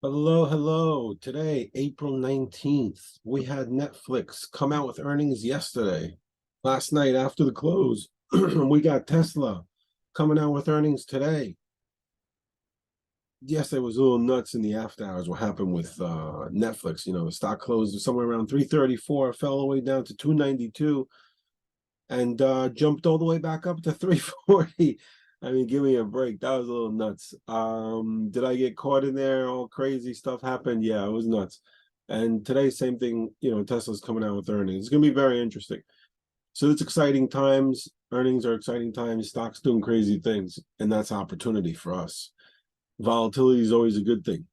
Hello, hello. Today, April 19th, we had Netflix come out with earnings yesterday. Last night after the close, we got Tesla coming out with earnings today. Yesterday was a little nuts in the after hours. What happened with Netflix? The stock closed somewhere around 334, fell all the way down to 292, and jumped all the way back up to 340. I mean, give me a break. That was a little nuts. Did I get caught in there? All crazy stuff happened. Yeah, it was nuts. And today, same thing. Tesla's coming out with earnings. It's going to be very interesting. So it's exciting times. Earnings are exciting times. Stocks doing crazy things, and that's opportunity for us. Volatility is always a good thing.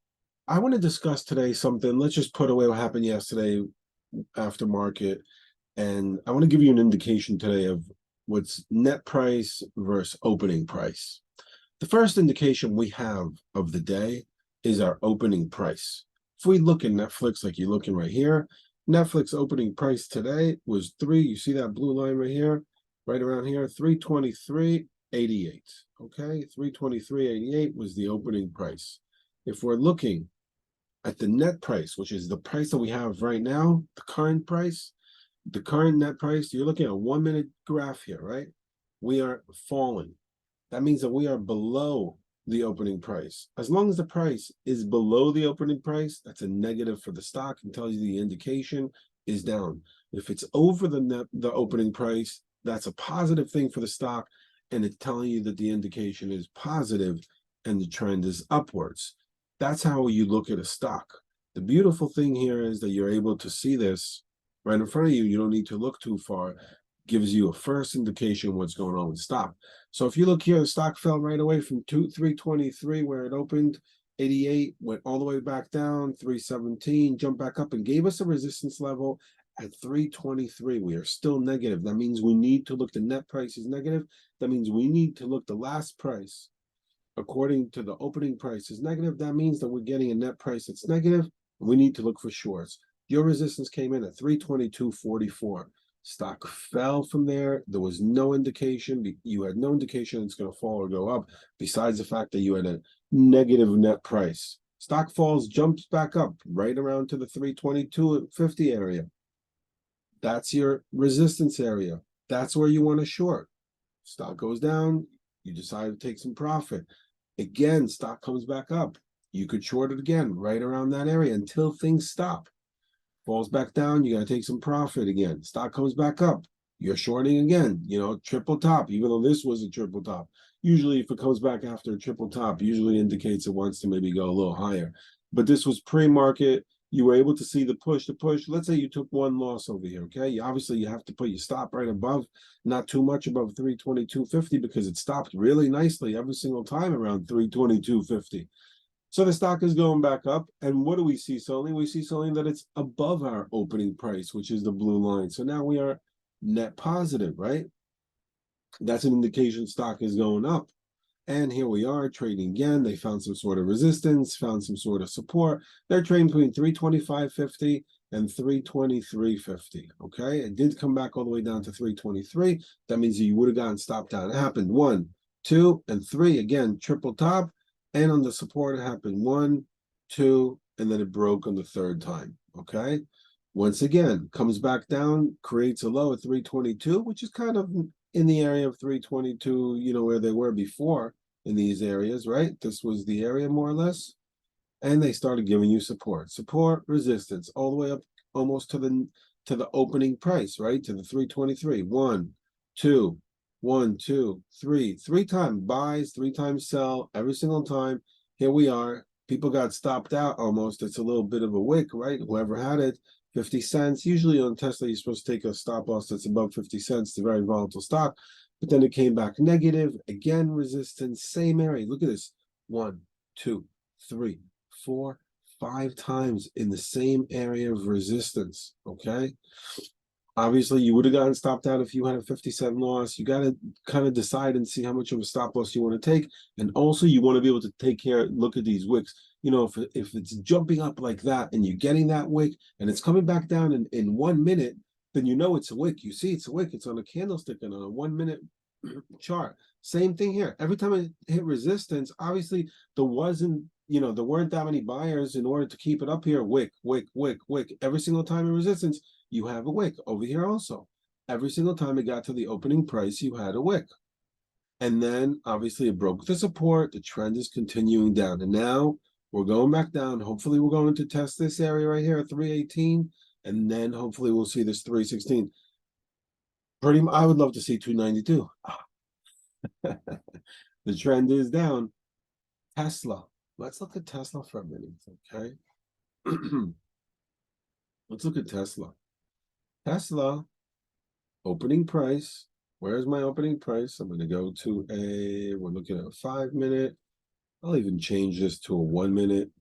I want to discuss today something. Let's just put away what happened yesterday after market, and I want to give you an indication today of what's net price versus opening price. The first indication we have of the day is our opening price. If we look at Netflix, like you're looking right here, Netflix opening price today was you see that blue line right here, right around here, 323.88. Okay, 323.88 was the opening price. If we're looking at the net price, which is the price that we have right now, the current price, the current net price, you're looking at a 1 minute graph here, right? We are falling. That means that we are below the opening price. As long as the price is below the opening price, that's a negative for the stock and tells you the indication is down. If it's over the opening price, that's a positive thing for the stock, and it's telling you that the indication is positive and the trend is upwards. That's how you look at a stock. The beautiful thing here is that you're able to see this right in front of you. You don't need to look too far. Gives you a first indication what's going on with stock. So if you look here, the stock fell right away from 323 where it opened, 88, went all the way back down, 317, jumped back up and gave us a resistance level at 323. We are still negative. That means we need to look, the net price is negative. That means we need to look the last price according to the opening price is negative. That means that we're getting a net price that's negative. We need to look for shorts. Your resistance came in at 322.44. Stock fell from there. There was no indication. You had no indication it's going to fall or go up, besides the fact that you had a negative net price. Stock falls, jumps back up right around to the 322.50 area. That's your resistance area. That's where you want to short. Stock goes down, you decide to take some profit. Again, stock comes back up. You could short it again right around that area until things stop. Falls back down, you got to take some profit again. Stock comes back up. You're shorting again, triple top, even though this was a triple top. Usually, if it comes back after a triple top, usually indicates it wants to maybe go a little higher. But this was pre-market. You were able to see the push. Let's say you took one loss over here, okay? Obviously, you have to put your stop right above, not too much above 322.50 because it stopped really nicely every single time around 322.50. So the stock is going back up. And what do we see, Sully? We see, Sully, that it's above our opening price, which is the blue line. So now we are net positive, right? That's an indication stock is going up. And here we are trading again. They found some sort of resistance, found some sort of support. They're trading between 325.50 and 323.50. Okay, it did come back all the way down to 323. That means you would have gotten stopped down. It happened 1, 2, and 3. Again, triple top. And on the support, it happened 1, 2, and then it broke on the third time. Okay. Once again, comes back down, creates a low at 322, which is kind of in the area of 322, where they were before in these areas, right? This was the area more or less. And they started giving you support, resistance, all the way up almost to the opening price, right? To the 323. 1, 2, 1, 2, 3. 3 times buys, 3 times sell, every single time. Here we are. People got stopped out almost. It's a little bit of a wick, right? Whoever had it, 50 cents. Usually on Tesla, you're supposed to take a stop loss that's above 50 cents. It's a very volatile stock. But then it came back negative. Again, resistance, same area. Look at this. 1, 2, 3, 4, 5 times in the same area of resistance. Okay. Obviously, you would have gotten stopped out if you had a 50-cent loss. You got to kind of decide and see how much of a stop loss you want to take. And also, you want to be able to look at these wicks. If it's jumping up like that and you're getting that wick and it's coming back down in 1 minute, then you know it's a wick. You see it's a wick. It's on a candlestick and on a 1 minute chart. Same thing here. Every time it hit resistance, obviously there wasn't there weren't that many buyers in order to keep it up here. Wick, wick, wick, wick. Every single time in resistance, you have a wick. Over here also. Every single time it got to the opening price, you had a wick. And then obviously it broke the support. The trend is continuing down. And now we're going back down. Hopefully we're going to test this area right here at 318. And then hopefully we'll see this 316. I would love to see 292. The trend is down. Tesla. Let's look at Tesla for a minute, okay? Let's look at Tesla. Tesla, opening price. Where's my opening price? I'm going to go to we're looking at a 5 minute. I'll even change this to a 1 minute.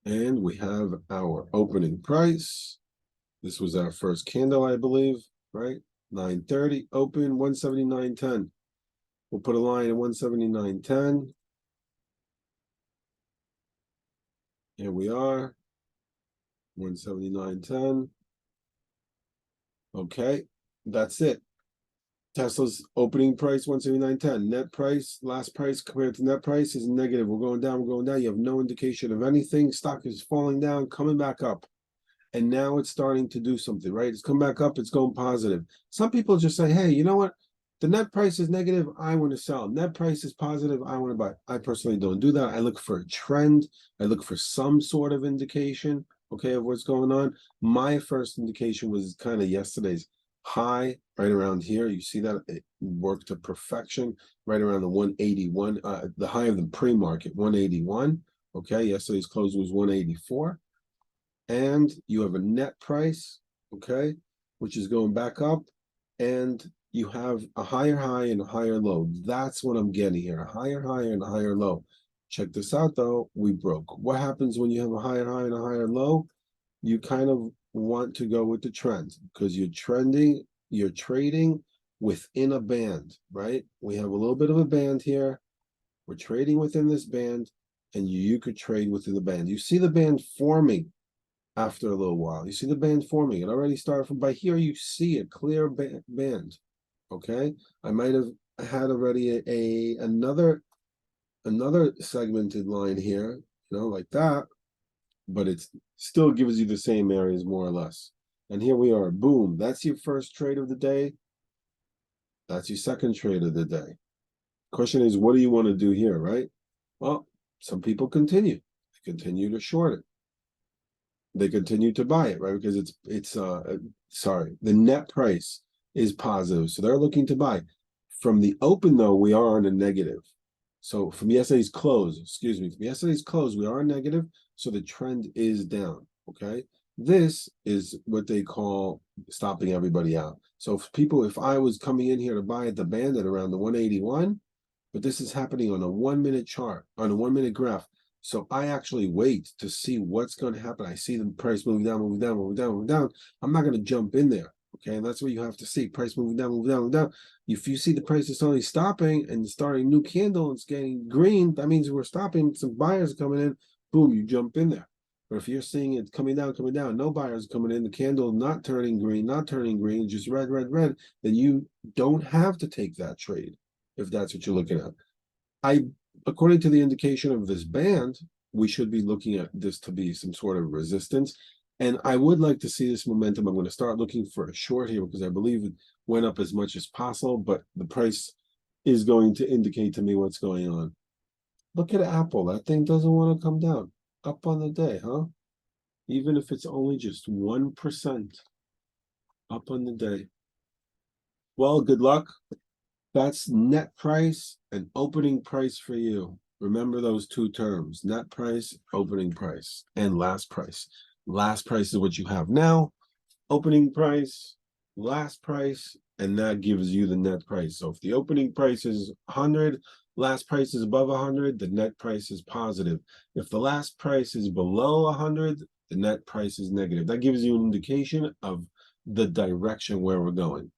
And we have our opening price. This was our first candle, I believe, right? 9:30, open 179.10. We'll put a line at 179.10. Here we are, 179.10. Okay, that's it. Tesla's opening price, 179.10. Net price, last price compared to net price is negative. We're going down, we're going down. You have no indication of anything. Stock is falling down, coming back up. And now it's starting to do something, right? It's come back up, it's going positive. Some people just say, hey, you know what? The net price is negative, I want to sell. Net price is positive, I want to buy. I personally don't do that. I look for a trend. I look for some sort of indication, okay, of what's going on. My first indication was kind of yesterday's high right around here. You see that it worked to perfection right around the 181, the high of the pre-market, 181. Okay, yesterday's close was 184. And you have a net price, okay, which is going back up, and you have a higher high and a higher low. That's what I'm getting here, a higher high and a higher low. Check this out though, we broke. What happens when you have a higher high and a higher low? You kind of want to go with the trend because you're trading within a band, right? We have a little bit of a band here. We're trading within this band, and you could trade within the band. You see the band forming after a little while. You see the band forming. It already started from by here. You see a clear band. Okay, I might have had already another segmented line here, like that, but it still gives you the same areas more or less. And here we are. Boom. That's your first trade of the day. That's your second trade of the day. Question is, what do you want to do here, right? Well, some people continue to short it. They continue to buy it, right? Because the net price is positive. So they're looking to buy. From the open, though, we are on a negative. So from yesterday's close, we are negative. So the trend is down, okay? This is what they call stopping everybody out. So if I was coming in here to buy at the band at around the 181, but this is happening on a 1 minute chart, on a 1 minute graph. So I actually wait to see what's going to happen. I see the price moving down, moving down, moving down, moving down. I'm not going to jump in there. Okay, and that's what you have to see. Price moving down, moving down, moving down. If you see the price is suddenly stopping and starting a new candle, it's getting green, that means we're stopping. Some buyers are coming in. Boom, you jump in there. But if you're seeing it coming down, no buyers coming in, the candle not turning green, just red, red, red, then you don't have to take that trade if that's what you're looking at. According to the indication of this band, we should be looking at this to be some sort of resistance. And I would like to see this momentum. I'm going to start looking for a short here because I believe it went up as much as possible, but the price is going to indicate to me what's going on. Look at Apple. That thing doesn't want to come down. Up on the day, huh? Even if it's only just 1% up on the day. Well, good luck. That's net price and opening price for you. Remember those two terms, net price, opening price, and last price. Last price is what you have now, opening price, last price, and that gives you the net price. So if the opening price is 100, last price is above 100, the net price is positive. If the last price is below 100, the net price is negative. That gives you an indication of the direction where we're going.